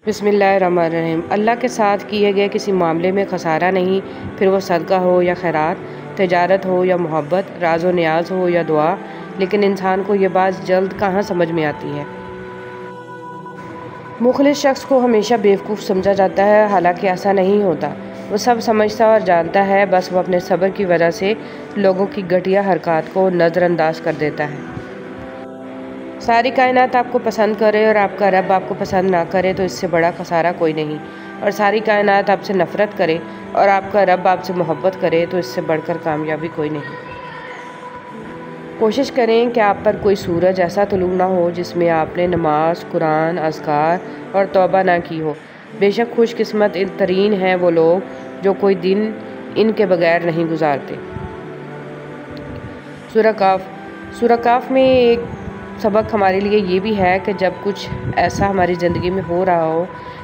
بسم اللہ الرحمن الرحیم۔ اللہ کے ساتھ کیے گئے کسی معاملے میں خسارہ نہیں، پھر وہ صدقہ ہو یا خیرات، تجارت ہو یا محبت، راز و نیاز ہو یا دعا، لیکن انسان کو یہ بات جلد کہاں سمجھ میں آتی ہے۔ مخلص شخص کو ہمیشہ بیوقوف سمجھا جاتا ہے، حالانکہ ایسا نہیں ہوتا۔ وہ سب سمجھتا اور جانتا ہے، بس وہ اپنے صبر کی وجہ سے لوگوں کی گھٹیا حرکات کو نظر انداز کر دیتا ہے۔ ساری کائنات آپ کو پسند کرے اور آپ کا رب آپ کو پسند نہ کرے تو اس سے بڑا خسارہ کوئی نہیں، اور ساری کائنات آپ سے نفرت کرے اور آپ کا رب آپ سے محبت کرے تو اس سے بڑھ کر کامیابی کوئی نہیں۔ کوشش کریں کہ آپ پر کوئی سورج ایسا طلوع نہ ہو جس میں آپ نے نماز، قرآن، اذکار اور توبہ نہ کی ہو۔ بے شک خوش قسمت ترین ہیں وہ لوگ جو کوئی دن ان کے بغیر نہیں گزارتے۔ سورہ کاف میں ایک سبق ہمارے لیے یہ بھی ہے کہ جب کچھ ایسا ہماری زندگی میں ہو رہا ہو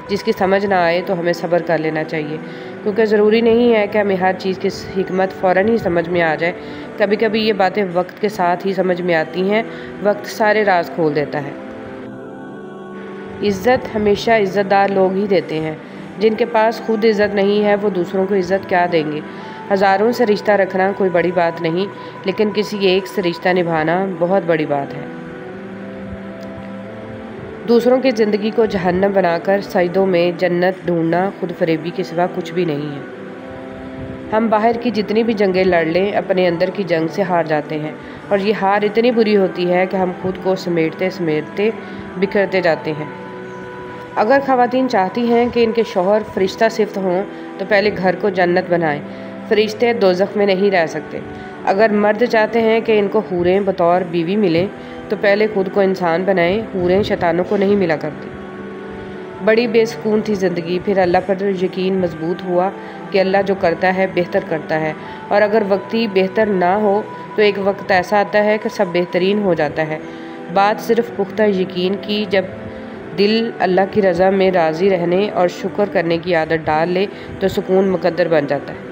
جس کی سمجھ نہ آئے تو ہمیں صبر کر لینا چاہیے، کیونکہ ضروری نہیں ہے کہ ہمیں ہر چیز کی حکمت فوراً ہی سمجھ میں آ جائے۔ کبھی کبھی یہ باتیں وقت کے ساتھ ہی سمجھ میں آتی ہیں، وقت سارے راز کھول دیتا ہے۔ عزت ہمیشہ عزت دار لوگ ہی دیتے ہیں، جن کے پاس خود عزت نہیں ہے وہ دوسروں کو عزت کیا دیں گے۔ ہزاروں سے رشتہ رکھنا کوئی بڑی بات نہیں، لیکن کسی ایک سے رشتہ نبھانا بہت بڑی بات ہے۔ دوسروں کی زندگی کو جہنم بنا کر سجدوں میں جنت ڈھونڈنا خود فریبی کے سوا کچھ بھی نہیں ہے۔ ہم باہر کی جتنی بھی جنگیں لڑ لیں اپنے اندر کی جنگ سے ہار جاتے ہیں، اور یہ ہار اتنی بری ہوتی ہے کہ ہم خود کو سمیٹتے سمیٹتے بکھرتے جاتے ہیں۔ اگر خواتین چاہتی ہیں کہ ان کے شوہر فرشتہ صفت ہوں تو پہلے گھر کو جنت بنائیں، فرشتے دوزخ میں نہیں رہ سکتے۔ اگر مرد چاہتے ہیں کہ ان کو حوریں بطور بیوی ملیں تو پہلے خود کو انسان بنائیں، حوریں شیطانوں کو نہیں ملا کرتی۔ بڑی بے سکون تھی زندگی، پھر اللہ پر یقین مضبوط ہوا کہ اللہ جو کرتا ہے بہتر کرتا ہے، اور اگر وقتی بہتر نہ ہو تو ایک وقت ایسا آتا ہے کہ سب بہترین ہو جاتا ہے۔ بات صرف پختہ یقین کی، جب دل اللہ کی رضا میں راضی رہنے اور شکر کرنے کی عادت ڈال لے تو سکون مقدر بن جاتا ہے۔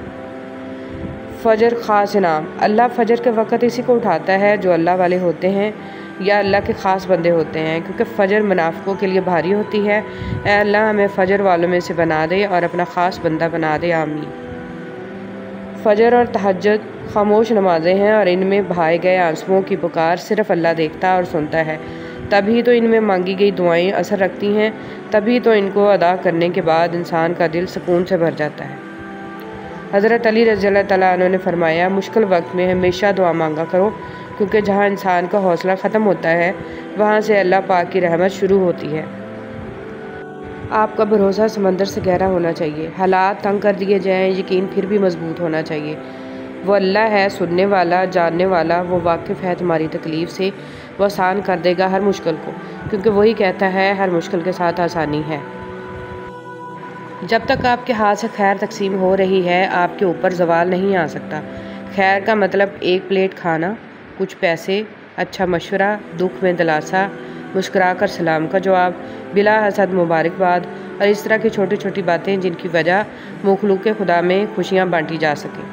فجر خاص انعام۔ اللہ فجر کے وقت اسی کو اٹھاتا ہے جو اللہ والے ہوتے ہیں یا اللہ کے خاص بندے ہوتے ہیں، کیونکہ فجر منافقوں کے لیے بھاری ہوتی ہے۔ اے اللہ ہمیں فجر والوں میں سے بنا دے اور اپنا خاص بندہ بنا دے، آمین۔ فجر اور تہجد خاموش نمازیں ہیں، اور ان میں بہائے گئے آنسوؤں کی پکار صرف اللہ دیکھتا اور سنتا ہے۔ تبھی تو ان میں مانگی گئی دعائیں اثر رکھتی ہیں، تبھی تو ان کو ادا کرنے کے بعد انسان کا دل سکون سے بھر جاتا ہے۔ حضرت علی رضی اللہ تعالیٰ عنہ نے فرمایا، مشکل وقت میں ہمیشہ دعا مانگا کرو، کیونکہ جہاں انسان کا حوصلہ ختم ہوتا ہے وہاں سے اللہ پاک کی رحمت شروع ہوتی ہے۔ آپ کا بھروسہ سمندر سے گہرا ہونا چاہیے، حالات تنگ کر دیے جائیں یقین پھر بھی مضبوط ہونا چاہیے۔ وہ اللہ ہے سننے والا، جاننے والا، وہ واقف ہے تمہاری تکلیف سے، وہ آسان کر دے گا ہر مشکل کو، کیونکہ وہی کہتا ہے ہر مشکل کے ساتھ آسانی ہے۔ جب تک آپ کے ہاتھ سے خیر تقسیم ہو رہی ہے آپ کے اوپر زوال نہیں آ سکتا۔ خیر کا مطلب ایک پلیٹ کھانا، کچھ پیسے، اچھا مشورہ، دکھ میں دلاسا، مسکرا کر سلام کا جواب، بلا حسد مبارکباد، اور اس طرح کی چھوٹی چھوٹی باتیں جن کی وجہ مخلوق خدا میں خوشیاں بانٹی جا سکیں۔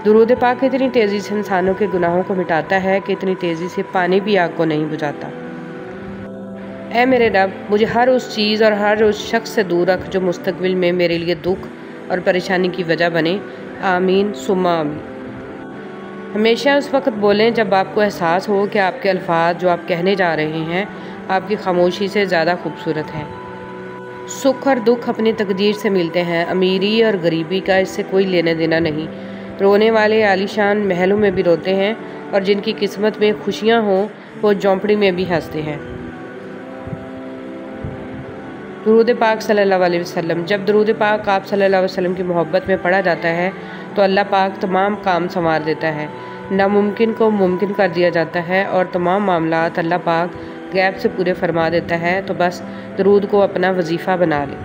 درود پاک اتنی تیزی سے انسانوں کے گناہوں کو مٹاتا ہے کہ اتنی تیزی سے پانی بھی آگ کو نہیں بجھاتا۔ اے میرے رب، مجھے ہر اس چیز اور ہر اس شخص سے دور رکھ جو مستقبل میں میرے لیے دکھ اور پریشانی کی وجہ بنے، آمین ثم آمین۔ ہمیشہ اس وقت بولیں جب آپ کو احساس ہو کہ آپ کے الفاظ جو آپ کہنے جا رہے ہیں آپ کی خاموشی سے زیادہ خوبصورت ہیں۔ سکھ اور دکھ اپنی تقدیر سے ملتے ہیں، امیری اور غریبی کا اس سے کوئی لینا دینا نہیں۔ رونے والے عالی شان محلوں میں بھی روتے ہیں، اور جن کی قسمت میں خوشیاں ہوں وہ جھونپڑی میں بھی ہنستے ہیں۔ درود پاک صلی اللہ علیہ وسلم۔ جب درود پاک آپ صلی اللہ علیہ وسلم کی محبت میں پڑھا جاتا ہے تو اللہ پاک تمام کام سنوار دیتا ہے، ناممکن کو ممکن کر دیا جاتا ہے، اور تمام معاملات اللہ پاک غیب سے پورے فرما دیتا ہے۔ تو بس درود کو اپنا وظیفہ بنا لیں۔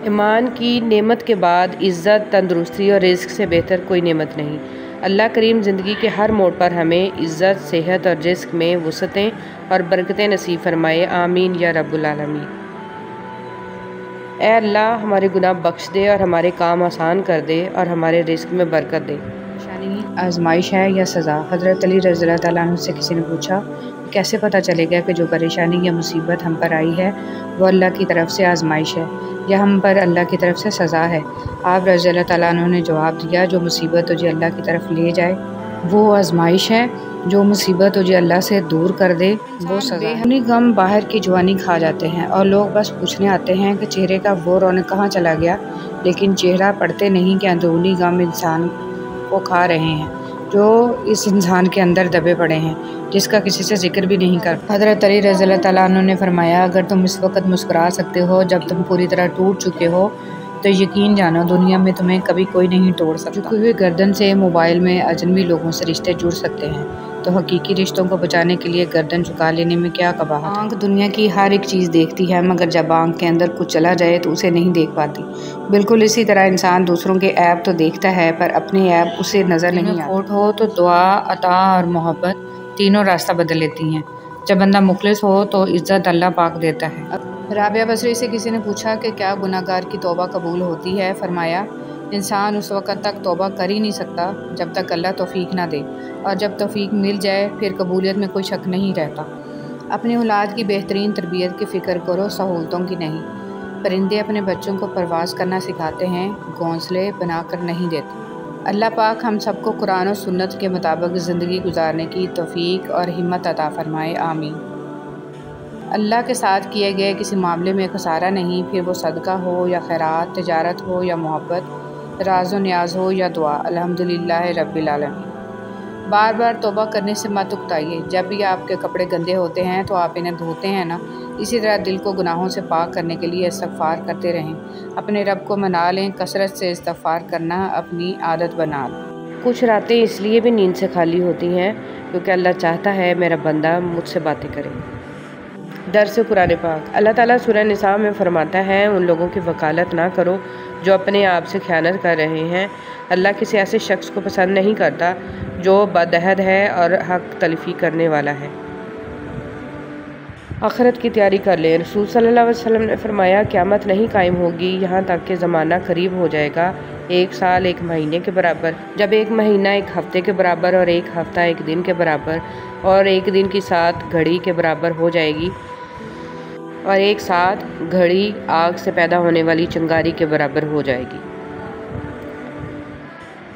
ایمان کی نعمت کے بعد عزت، تندرستی اور رزق سے بہتر کوئی نعمت نہیں۔ اللہ کریم زندگی کے ہر موڑ پر ہمیں عزت، صحت اور رزق میں وسعتیں اور برکتیں نصیب فرمائے، آمین یا رب العالمین۔ اے اللہ ہمارے گناہ بخش دے اور ہمارے کام آسان کر دے اور ہمارے رزق میں برکت دے۔ آزمائش ہے یا سزا؟ حضرت علی رضی اللہ تعالیٰ عنہ سے کسی نے پوچھا، کیسے پتہ چلے گا کہ جو پریشانی یا مصیبت ہم پر آئی ہے وہ اللہ کی طرف سے آزمائش ہے یا ہم پر اللہ کی طرف سے سزا ہے؟ آپ رضی اللہ تعالیٰ عنہ نے جواب دیا، جو مصیبت تجھے اللہ کی طرف لے جائے وہ آزمائش ہے، جو مصیبت تجھے اللہ سے دور کر دے وہ سزا ہے۔ اپنی غم باہر کی جوانی کھا جاتے ہیں اور لوگ بس پوچھنے آتے ہیں کہ چہرے کا وہ رونق کہاں چلا گیا، لیکن چہرہ پڑھتے نہیں کہ اندرونی غم انسان کو کھا رہے ہیں، جو اس انسان کے اندر دبے پڑے ہیں، جس کا کسی سے ذکر بھی نہیں کرتا۔ حضرت علی رضی اللہ تعالیٰ عنہ نے فرمایا، اگر تم اس وقت مسکرا سکتے ہو جب تم پوری طرح ٹوٹ چکے ہو تو یقین جانو دنیا میں تمہیں کبھی کوئی نہیں توڑ سکتا۔ جھکی ہوئی گردن سے موبائل میں اجنبی لوگوں سے رشتے جڑ سکتے ہیں، تو حقیقی رشتوں کو بچانے کے لیے گردن جھکا لینے میں کیا قباحت ہے؟ آنکھ دنیا کی ہر ایک چیز دیکھتی ہے، مگر جب آنکھ کے اندر کچھ چلا جائے تو اسے نہیں دیکھ پاتی۔ بالکل اسی طرح انسان دوسروں کے عیب تو دیکھتا ہے پر اپنے عیب اسے نظر نہیں آتے۔ کھوٹ ہو تو دعا، عطا اور محبت تینوں راستہ بدل لیتی ہیں۔ جب بندہ مخلص ہو تو عزت اللہ پاک دیتا ہے۔ رابعہ بصری سے کسی نے پوچھا کہ کیا گناہ گار کی توبہ قبول ہوتی ہے؟ فرمایا، انسان اس وقت تک توبہ کر ہی نہیں سکتا جب تک اللہ توفیق نہ دے، اور جب توفیق مل جائے پھر قبولیت میں کوئی شک نہیں رہتا۔ اپنی اولاد کی بہترین تربیت کی فکر کرو، سہولتوں کی نہیں۔ پرندے اپنے بچوں کو پرواز کرنا سکھاتے ہیں، گھونسلے بنا کر نہیں دیتے۔ اللہ پاک ہم سب کو قرآن و سنت کے مطابق زندگی گزارنے کی توفیق اور ہمت عطا فرمائے، آمین۔ اللہ کے ساتھ کیے گئے کسی معاملے میں خسارہ نہیں، پھر وہ صدقہ ہو یا خیرات، تجارت ہو یا محبت، راز و نیاز ہو یا دعا، الحمدللہ رب العالمین۔ بار بار توبہ کرنے سے مت اکتائیے۔ جب بھی آپ کے کپڑے گندے ہوتے ہیں تو آپ انہیں دھوتے ہیں نا، اسی طرح دل کو گناہوں سے پاک کرنے کے لیے استغفار کرتے رہیں، اپنے رب کو منا لیں، کثرت سے استغفار کرنا اپنی عادت بنا لیں۔ کچھ راتیں اس لیے بھی نیند سے خالی ہوتی ہیں کیونکہ اللہ چاہتا ہے میرا بندہ مجھ سے باتیں کرے۔ درس قرآن پاک۔ اللہ تعالیٰ سورہ نساء میں فرماتا ہے، ان لوگوں کی وکالت نہ کرو جو اپنے آپ سے خیانت کر رہے ہیں۔ اللہ کسی ایسے شخص کو پسند نہیں کرتا جو بدعہد ہے اور حق تلفی کرنے والا ہے۔ آخرت کی تیاری کر لیں۔ رسول صلی اللہ علیہ وسلم نے فرمایا، قیامت نہیں قائم ہوگی یہاں تک کہ زمانہ قریب ہو جائے گا، ایک سال ایک مہینے کے برابر، جب ایک مہینہ ایک ہفتے کے برابر اور ایک ہفتہ ایک دن کے برابر اور ایک دن کی سات گھڑی کے برابر ہو جائے گی، اور ایک ساتھ گھڑی آگ سے پیدا ہونے والی چنگاری کے برابر ہو جائے گی۔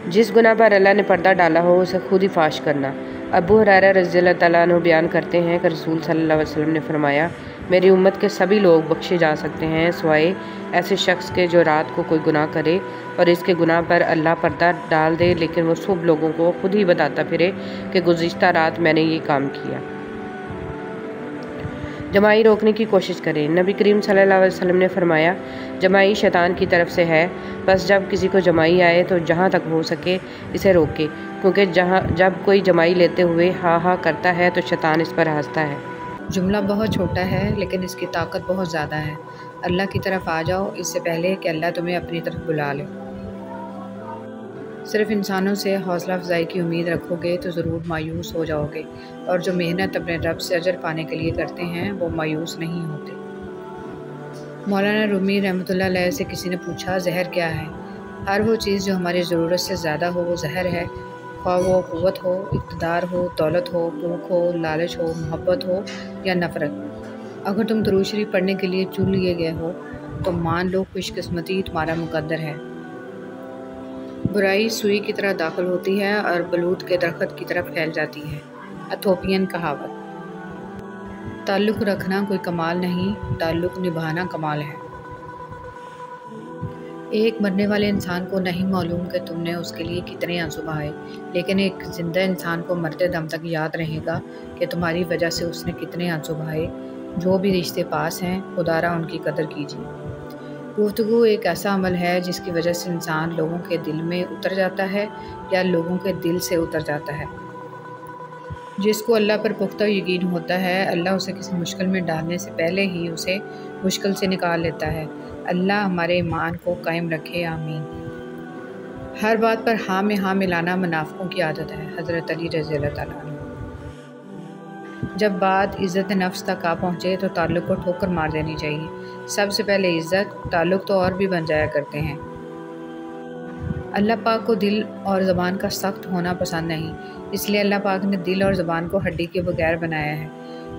جس گناہ پر اللہ نے پردہ ڈالا ہو اسے خود ہی فاش کرنا۔ ابو ہریرہ رضی اللہ تعالیٰ عنہ بیان کرتے ہیں کہ رسول صلی اللہ علیہ وسلم نے فرمایا، میری امت کے سبھی لوگ بخشے جا سکتے ہیں سوائے ایسے شخص کے جو رات کو کوئی گناہ کرے اور اس کے گناہ پر اللہ پردہ ڈال دے، لیکن وہ صبح لوگوں کو خود ہی بتاتا پھرے کہ گزشتہ رات میں نے یہ کام کیا۔ جمائی روکنے کی کوشش کریں۔ نبی کریم صلی اللہ علیہ وسلم نے فرمایا، جمائی شیطان کی طرف سے ہے، بس جب کسی کو جمائی آئے تو جہاں تک ہو سکے اسے روکے، کیونکہ جب کوئی جمائی لیتے ہوئے ہاں ہاں کرتا ہے تو شیطان اس پر ہنستا ہے۔ جملہ بہت چھوٹا ہے لیکن اس کی طاقت بہت زیادہ ہے۔ اللہ کی طرف آ جاؤ اس سے پہلے کہ اللہ تمہیں اپنی طرف بلا لے۔ صرف انسانوں سے حوصلہ افزائی کی امید رکھو گے تو ضرور مایوس ہو جاؤ گے، اور جو محنت اپنے رب سے اجر پانے کے لیے کرتے ہیں وہ مایوس نہیں ہوتے۔ مولانا رومی رحمۃ اللہ علیہ سے کسی نے پوچھا، زہر کیا ہے؟ ہر وہ چیز جو ہماری ضرورت سے زیادہ ہو وہ زہر ہے، خواہ وہ قوت ہو، اقتدار ہو، دولت ہو، بھوک ہو، لالچ ہو، محبت ہو یا نفرت۔ اگر تم درود شریف پڑھنے کے لیے چن لیے گئے ہو تو مان لو خوش قسمتی تمہارا مقدر ہے۔ برائی سوئی کی طرح داخل ہوتی ہے اور بلوط کے درخت کی طرف پھیل جاتی ہے۔ ایتھوپین کہاوت۔ تعلق رکھنا کوئی کمال نہیں، تعلق نبھانا کمال ہے۔ ایک مرنے والے انسان کو نہیں معلوم کہ تم نے اس کے لیے کتنے آنسو بہائے، لیکن ایک زندہ انسان کو مرتے دم تک یاد رہے گا کہ تمہاری وجہ سے اس نے کتنے آنسو بہائے۔ جو بھی رشتے پاس ہیں خدا را ان کی قدر کیجیے۔ گفتگو ایک ایسا عمل ہے جس کی وجہ سے انسان لوگوں کے دل میں اتر جاتا ہے یا لوگوں کے دل سے اتر جاتا ہے۔ جس کو اللہ پر پختہ یقین ہوتا ہے، اللہ اسے کسی مشکل میں ڈالنے سے پہلے ہی اسے مشکل سے نکال لیتا ہے۔ اللہ ہمارے ایمان کو قائم رکھے، آمین۔ ہر بات پر ہاں میں ہاں ملانا منافقوں کی عادت ہے، حضرت علی رضی اللہ تعالیٰ عنہ۔ جب بات عزت نفس تک آ پہنچے تو تعلق کو ٹھوکر مار دینی چاہیے۔ سب سے پہلے عزت، تعلق تو اور بھی بن جایا کرتے ہیں۔ اللہ پاک کو دل اور زبان کا سخت ہونا پسند نہیں، اس لیے اللہ پاک نے دل اور زبان کو ہڈی کے بغیر بنایا ہے۔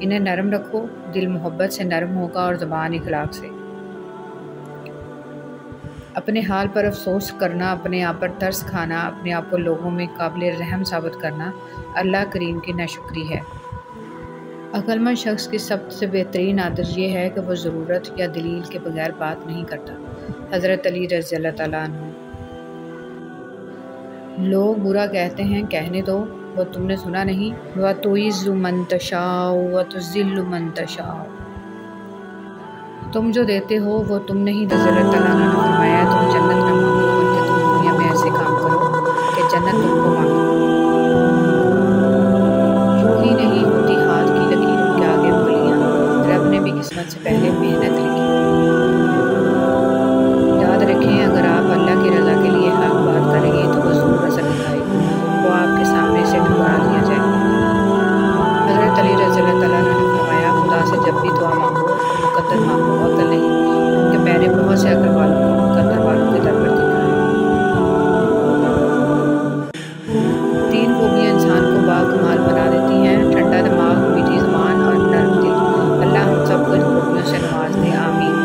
انہیں نرم رکھو، دل محبت سے نرم ہوگا اور زبان اخلاق سے۔ اپنے حال پر افسوس کرنا، اپنے آپ پر ترس کھانا، اپنے آپ کو لوگوں میں قابل رحم ثابت کرنا اللہ کریم کی ناشکری ہے۔ عقل مند شخص کی سب سے بہترین عادت یہ ہے کہ وہ ضرورت یا دلیل کے بغیر بات نہیں کرتا۔ حضرت علی رضی اللہ تعالیٰ عنہ۔ لوگ برا کہتے ہیں، کہنے دو، وہ تم نے سنا نہیں؟ وَتُعِزُّ مَن تَشَاءُ وَتُذِلُّ مَن تَشَاءُ۔ تم جو دیتے ہو وہ تم نہیں۔ رضی اللہ تعالیٰ عنہ نے فرمایا تم جنت نہ مانگو بلکہ تم دنیا میں ایسے کام کرو کہ جنت تم کو مانگے۔ یوں ہی نہیں ہوتی ہاتھ کی لکیروں کے آگے انگلیاں، رب نے بھی قسمت سے پہلے محنت لکھی۔ یاد رکھیں اگر آپ اللہ کی رضا کے لیے حق بات کریں گے تو وہ ضرور اثر دکھائے گی، وہ آپ کے سامنے سے ٹھکرا دیا جائے گا۔ حضرت علی رضی اللہ تعالیٰ عنہ نے فرمایا خدا سے جب بھی دعا مانگو تو مقدر مانگو، عقل نہیں، کیونکہ میں نے بہت سے عقل والوں کو مقدر والوں کی طرف دیکھا ہے۔ 3 خوبیاں انسان کو باکمال بنا دیتی ہیں: ٹھنڈا دماغ، میٹھی زبان اور نرم دل۔ اللہ ہم سب کو ان خوبیوں سے نواز دے، آمین۔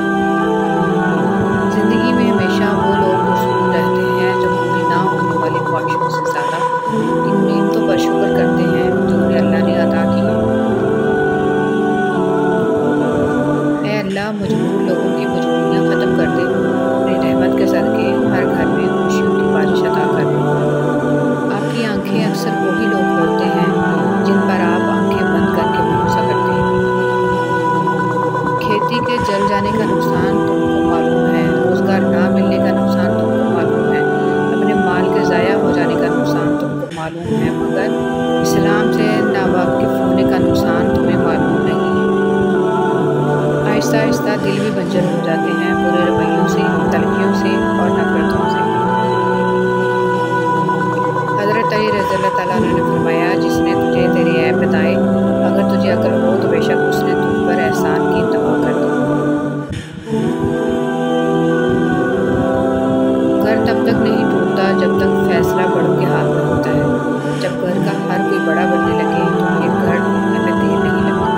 زندگی میں ہمیشہ وہ لوگ پرسکون رہتے ہیں جو پوری نہ ہونے والی خواہشوں سے زیادہ ان نعمتوں پر شکر کرتے ہیں جو انہیں اللہ نے عطا کی ہے۔ اے اللہ مجبور لوگوں کی مجبوریاں ختم کر دے، اپنی رحمت کے صدقے ہر گھر میں خوشیوں کی بارش عطا کر دے۔ آپ کی آنکھیں اکثر وہی لوگ کھولتے ہیں جن پر آپ آنکھیں بند کر کے بھروسہ کرتے ہیں۔ کھیتی کے جل جانے کا نقصان تم کو معلوم ہے، روزگار نہ ملنے کا نقصان تم کو معلوم ہے، اپنے مال کے ضائع ہو جانے کا نقصان تم کو معلوم ہے، مگر اسلام سے ناواقف ہونے کا نقصان تمہیں معلوم نہیں ہے۔ آہستہ آہستہ دل بھی بنجر ہو جاتے ہیں، برے رویوں سے، تلخیوں سے اور نفرتوں سے۔ حضرت علی رضی اللہ تعالیٰ عنہ نے فرمایا جس نے تجھے تیرے عیب بتائے اگر تجھے عقل ہو تو بے شک اس نے تجھ پر احسان کی انتہا کر دی۔ گھر تب تک نہیں ٹوٹتا جب تک فیصلہ بڑوں کے ہاتھ میں ہوتا ہے۔ جب گھر کا ہر کوئی بڑا بننے لگے تو پھر گھر ٹوٹنے میں دیر نہیں لگتی۔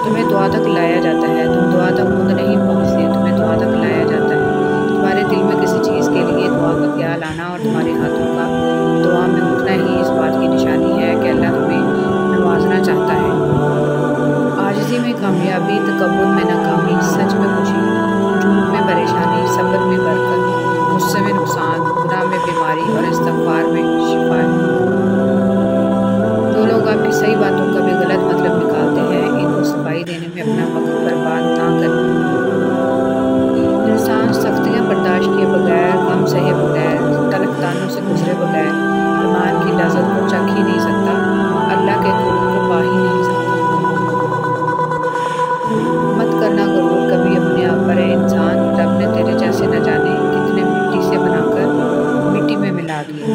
تمہیں دعا تک لایا جاتا ہے، تم دعا تک خود نہیں پہنچتے، تمہیں دعا تک لایا جاتا ہے۔ تمہارے دل میں کسی چیز کے لیے دعا کا خیال آنا اور تمہارے ہاتھوں کا دعا میں اٹھنا ہی اس بات کی نشانی ہے کہ اللہ تمہیں نوازنا چاہتا ہے۔ عاجزی میں کامیابی، تکبر میں ناکامی، سچ میں خوشی، جھوٹ میں پریشانی، صبر میں برکت، غصے میں نقصان، گناہ میں بیماری اور استغفار میں شفا ہے۔ جو لوگ آپ کی صحیح باتوں کا بھی غلط مطلب نکالتے ہیں ان کو صفائی دینے میں اپنا وقت برباد نہ کریں۔ انسان سختیاں برداشت کیے بغیر، غم سہے بغیر، تلخ طعنوں سے گزرے بغیر ایمان کی لذت کو چکھ ہی نہیں سکتا، اللہ کے قرب کو پا ہی نہیں سکتا۔ مت کرنا غرور کبھی اپنے آپ پر، اے انسان، رب نے تیرے جیسے نہ جانے کتنے مٹی سے بنا کر مٹی میں ملا دیا۔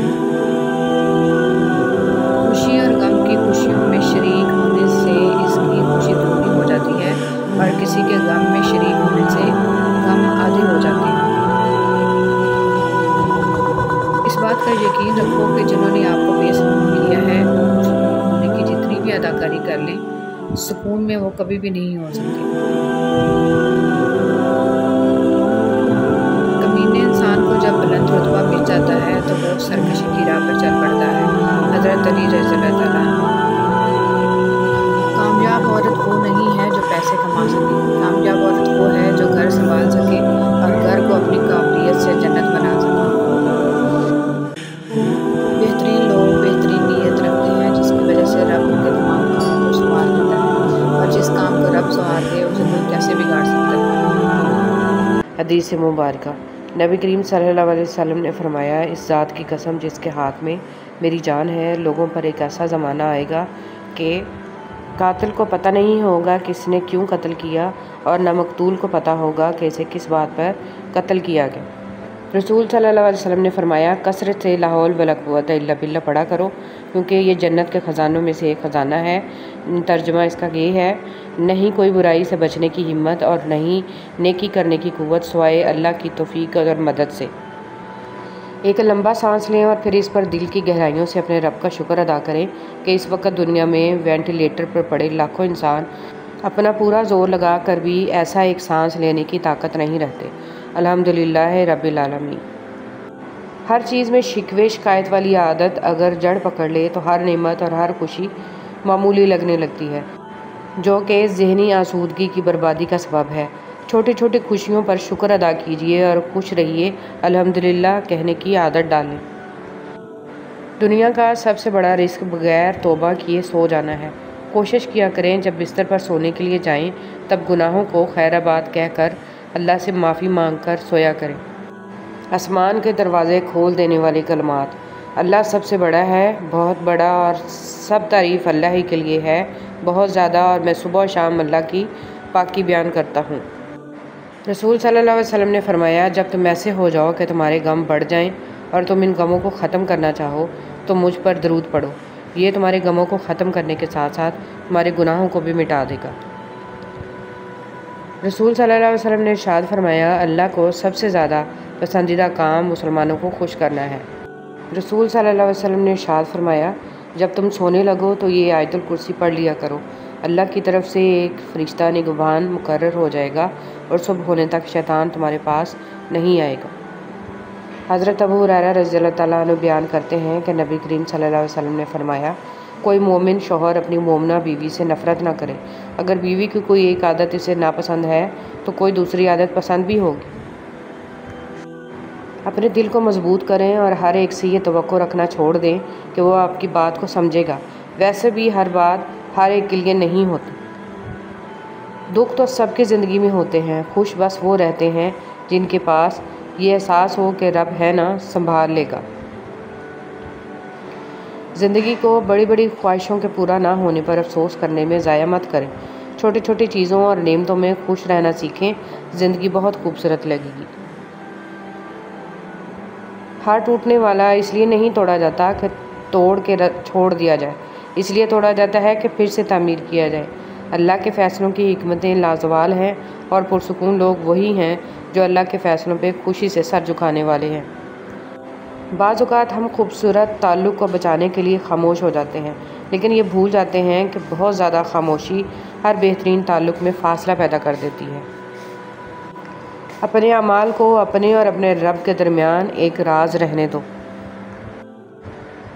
خوشی اور غم کی خوشیوں میں شریک ہونے سے اس کی خوشی دوگنی ہو جاتی ہے اور کسی کے غم میں شریک ہونے سے غم آدھے ہو جاتے ہیں۔ اس بات کا یقین رکھو کہ جنہوں نے آپ کو بے سکون کیا ہے وہ سکون ہونے کی جتنی بھی اداکاری کر لیں سکون میں وہ کبھی بھی نہیں ہو سکتے۔ کمینے انسان کو جب بلند رتبہ مل جاتا ہے تو وہ سرکشی کی راہ پر چل پڑتا ہے۔ حضرت علی رضی اللہ تعالیٰ عنہ۔ کامیاب عورت وہ نہیں ہے جو پیسے کما سکے، کامیاب عورت وہ ہے جو گھر سنبھال سکے اور گھر کو اپنی قابلیت سے جنت بنا سکے۔ بہترین لوگ بہترین نیت رکھتے ہیں جس کی وجہ سے رب ان کے تمام کاموں کو سنوار دیتا ہے، اور جس کام کو رب سنوار دے اسے کوئی کیسے بگاڑ سکتا ہے۔ حدیث مبارکہ۔ نبی کریم صلی اللہ علیہ وسلم نے فرمایا اس ذات کی قسم جس کے ہاتھ میں میری جان ہے، لوگوں پر ایک ایسا زمانہ آئے گا کہ قاتل کو پتہ نہیں ہوگا کہ اس نے کیوں قتل کیا اور نہ مقتول کو پتہ ہوگا کہ اسے کس بات پر قتل کیا گیا۔ رسول صلی اللہ علیہ وسلم نے فرمایا کثرت سے لا حول ولا قوت الا باللہ پڑھا کرو کیونکہ یہ جنت کے خزانوں میں سے ایک خزانہ ہے۔ ترجمہ اس کا یہ ہے نہیں کوئی برائی سے بچنے کی ہمت اور نہیں نیکی کرنے کی قوت سوائے اللہ کی توفیق اور مدد سے۔ ایک لمبا سانس لیں اور پھر اس پر دل کی گہرائیوں سے اپنے رب کا شکر ادا کریں کہ اس وقت دنیا میں وینٹیلیٹر پر پڑے لاکھوں انسان اپنا پورا زور لگا کر بھی ایسا ایک سانس لینے کی طاقت نہیں رکھتے۔ الحمدللہ رب العالمین۔ ہر چیز میں شکوے شکایت والی عادت اگر جڑ پکڑ لے تو ہر نعمت اور ہر خوشی معمولی لگنے لگتی ہے، جو کہ ذہنی آسودگی کی بربادی کا سبب ہے۔ چھوٹی چھوٹی خوشیوں پر شکر ادا کیجیے اور خوش رہیے، الحمدللہ کہنے کی عادت ڈالیں۔ دنیا کا سب سے بڑا رزق بغیر توبہ کیے سو جانا ہے۔ کوشش کیا کریں جب بستر پر سونے کے لیے جائیں تب گناہوں کو خیر آباد کہہ کر اللہ سے معافی مانگ کر سویا کریں۔ آسمان کے دروازے کھول دینے والی کلمات: اللہ سب سے بڑا ہے، بہت بڑا، اور سب تعریف اللہ ہی کے لیے ہے، بہت زیادہ، اور میں صبح و شام اللہ کی پاکی بیان کرتا ہوں۔ رسول صلی اللہ علیہ وسلم نے فرمایا، جب تم ایسے ہو جاؤ کہ تمہارے غم بڑھ جائیں اور تم ان غموں کو ختم کرنا چاہو تو مجھ پر درود پڑھو، یہ تمہارے غموں کو ختم کرنے کے ساتھ ساتھ تمہارے گناہوں کو بھی مٹا دے گا۔ رسول صلی اللہ علیہ وسلم نے ارشاد فرمایا، اللہ کو سب سے زیادہ پسندیدہ کام مسلمانوں کو خوش کرنا ہے۔ رسول صلی اللہ علیہ وسلم نے ارشاد فرمایا، جب تم سونے لگو تو یہ آیت الکرسی پڑھ لیا کرو، اللہ کی طرف سے ایک فرشتہ نگہبان مقرر ہو جائے گا اور صبح ہونے تک شیطان تمہارے پاس نہیں آئے گا۔ حضرت ابو ہریرہ رضی اللہ تعالیٰ عنہ بیان کرتے ہیں کہ نبی کریم صلی اللہ علیہ وسلم نے فرمایا، کوئی مومن شوہر اپنی مومنہ بیوی سے نفرت نہ کرے، اگر بیوی کی کوئی ایک عادت اسے ناپسند ہے تو کوئی دوسری عادت پسند بھی ہوگی۔ اپنے دل کو مضبوط کریں اور ہر ایک سے یہ توقع رکھنا چھوڑ دیں کہ وہ آپ کی بات کو سمجھے گا، ویسے بھی ہر بات ہر ایک کے لیے نہیں ہوتی۔ دکھ تو سب کی زندگی میں ہوتے ہیں، خوش بس وہ رہتے ہیں جن کے پاس یہ احساس ہو کہ رب ہے نا، سنبھال لے گا۔ زندگی کو بڑی بڑی خواہشوں کے پورا نہ ہونے پر افسوس کرنے میں ضائع مت کریں، چھوٹی چھوٹی چیزوں اور نعمتوں میں خوش رہنا سیکھیں، زندگی بہت خوبصورت لگے گی۔ ہار ٹوٹنے والا اس لیے نہیں توڑا جاتا کہ توڑ کے چھوڑ دیا جائے، اس لیے توڑا جاتا ہے کہ پھر سے تعمیر کیا جائے۔ اللہ کے فیصلوں کی حکمتیں لازوال ہیں اور پرسکون لوگ وہی ہیں جو اللہ کے فیصلوں پہ خوشی سے سر جھکانے والے ہیں۔ بعض اوقات ہم خوبصورت تعلق کو بچانے کے لیے خاموش ہو جاتے ہیں، لیکن یہ بھول جاتے ہیں کہ بہت زیادہ خاموشی ہر بہترین تعلق میں فاصلہ پیدا کر دیتی ہے۔ اپنے اعمال کو اپنے اور اپنے رب کے درمیان ایک راز رہنے دو۔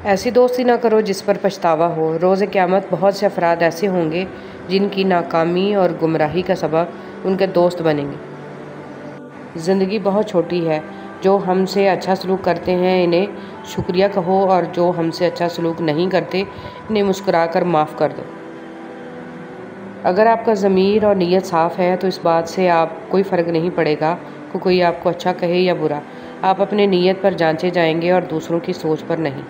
ایسی دوستی نہ کرو جس پر پچھتاوا ہو۔ روز قیامت بہت سے افراد ایسے ہوں گے جن کی ناکامی اور گمراہی کا سبب ان کے دوست بنیں گے۔ زندگی بہت چھوٹی ہے، جو ہم سے اچھا سلوک کرتے ہیں انہیں شکریہ کہو، اور جو ہم سے اچھا سلوک نہیں کرتے انہیں مسکرا کر معاف کر دو۔ اگر آپ کا ضمیر اور نیت صاف ہے تو اس بات سے آپ کوئی فرق نہیں پڑے گا کہ کوئی آپ کو اچھا کہے یا برا، آپ اپنے نیت پر جانچے جائیں گے اور دوسروں کی سوچ پر نہیں۔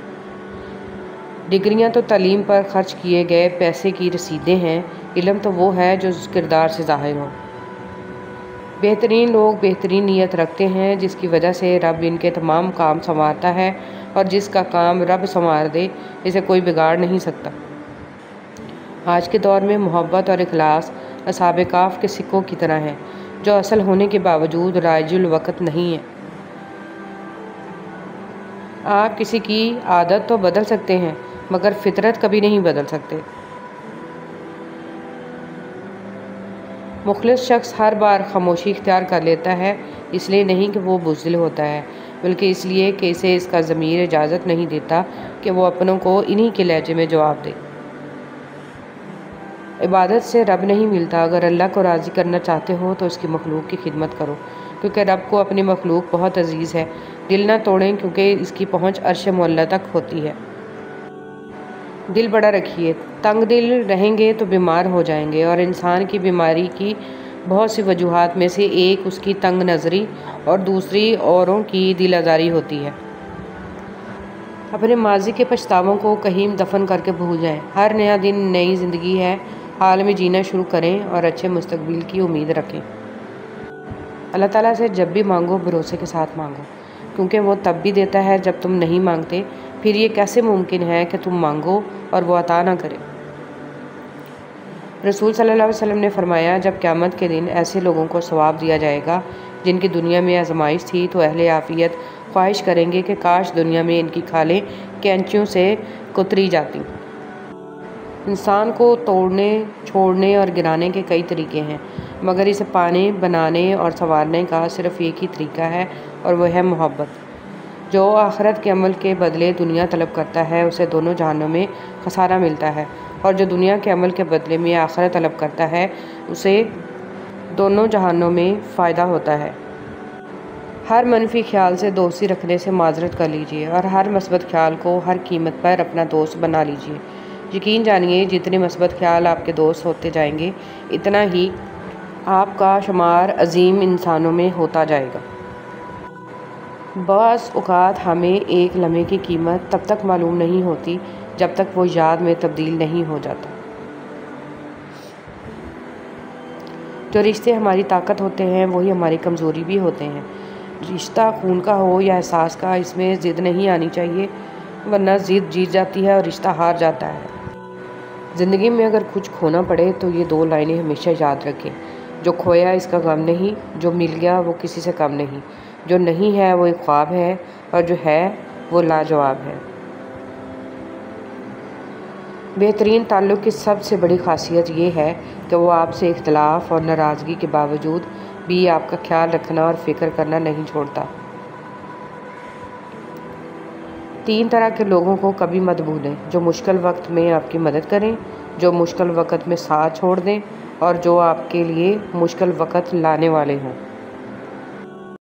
ڈگریاں تو تعلیم پر خرچ کیے گئے پیسے کی رسیدیں ہیں، علم تو وہ ہے جو کردار سے ظاہر ہو۔ بہترین لوگ بہترین نیت رکھتے ہیں جس کی وجہ سے رب ان کے تمام کام سنوارتا ہے، اور جس کا کام رب سنوار دے اسے کوئی بگاڑ نہیں سکتا۔ آج کے دور میں محبت اور اخلاص اصحاب کہف کے سکوں کی طرح ہیں، جو اصل ہونے کے باوجود رائج الوقت نہیں ہیں۔ آپ کسی کی عادت تو بدل سکتے ہیں مگر فطرت کبھی نہیں بدل سکتے۔ مخلص شخص ہر بار خاموشی اختیار کر لیتا ہے، اس لیے نہیں کہ وہ بزدل ہوتا ہے، بلکہ اس لیے کہ اسے اس کا ضمیر اجازت نہیں دیتا کہ وہ اپنوں کو انہی کے لہجے میں جواب دے۔ عبادت سے رب نہیں ملتا، اگر اللہ کو راضی کرنا چاہتے ہو تو اس کی مخلوق کی خدمت کرو، کیونکہ رب کو اپنی مخلوق بہت عزیز ہے۔ دل نہ توڑیں کیونکہ اس کی پہنچ عرش معلی تک ہوتی ہے۔ دل بڑا رکھیے، تنگ دل رہیں گے تو بیمار ہو جائیں گے، اور انسان کی بیماری کی بہت سی وجوہات میں سے ایک اس کی تنگ نظری اور دوسری اوروں کی دل آزاری ہوتی ہے۔ اپنے ماضی کے پچھتاووں کو کہیں دفن کر کے بھول جائیں۔ ہر نیا دن نئی زندگی ہے، حال میں جینا شروع کریں اور اچھے مستقبل کی امید رکھیں۔ اللہ تعالیٰ سے جب بھی مانگو بھروسے کے ساتھ مانگو، کیونکہ وہ تب بھی دیتا ہے جب تم نہیں مانگتے، پھر یہ کیسے ممکن ہے کہ تم مانگو اور وہ عطا نہ کرے۔ رسول صلی اللہ علیہ وسلم نے فرمایا، جب قیامت کے دن ایسے لوگوں کو ثواب دیا جائے گا جن کی دنیا میں آزمائش تھی تو اہل عافیت خواہش کریں گے کہ کاش دنیا میں ان کی کھالیں کینچیوں سے کتری جاتی۔ انسان کو توڑنے، چھوڑنے اور گرانے کے کئی طریقے ہیں، مگر اسے پانے، بنانے اور سنوارنے کا صرف ایک ہی طریقہ ہے، اور وہ ہے محبت۔ جو آخرت کے عمل کے بدلے دنیا طلب کرتا ہے اسے دونوں جہانوں میں خسارہ ملتا ہے، اور جو دنیا کے عمل کے بدلے میں آخرت طلب کرتا ہے اسے دونوں جہانوں میں فائدہ ہوتا ہے۔ ہر منفی خیال سے دوستی رکھنے سے معذرت کر لیجیے، اور ہر مثبت خیال کو ہر قیمت پر اپنا دوست بنا لیجیے۔ یقین جانیے جتنے مثبت خیال آپ کے دوست ہوتے جائیں گے اتنا ہی آپ کا شمار عظیم انسانوں میں ہوتا جائے گا۔ بعض اوقات ہمیں ایک لمحے کی قیمت تب تک معلوم نہیں ہوتی جب تک وہ یاد میں تبدیل نہیں ہو جاتا۔ جو رشتے ہماری طاقت ہوتے ہیں وہی ہماری کمزوری بھی ہوتے ہیں۔ رشتہ خون کا ہو یا احساس کا، اس میں ضد نہیں آنی چاہیے، ورنہ ضد جیت جاتی ہے اور رشتہ ہار جاتا ہے۔ زندگی میں اگر کچھ کھونا پڑے تو یہ 2 لائنیں ہمیشہ یاد رکھیں: جو کھویا اس کا غم نہیں، جو مل گیا وہ کسی سے کم نہیں، جو نہیں ہے وہ ایک خواب ہے، اور جو ہے وہ لاجواب ہے۔ بہترین تعلق کی سب سے بڑی خاصیت یہ ہے کہ وہ آپ سے اختلاف اور ناراضگی کے باوجود بھی آپ کا خیال رکھنا اور فکر کرنا نہیں چھوڑتا۔ 3 طرح کے لوگوں کو کبھی مت بھولیں: جو مشکل وقت میں آپ کی مدد کریں، جو مشکل وقت میں ساتھ چھوڑ دیں، اور جو آپ کے لیے مشکل وقت لانے والے ہوں۔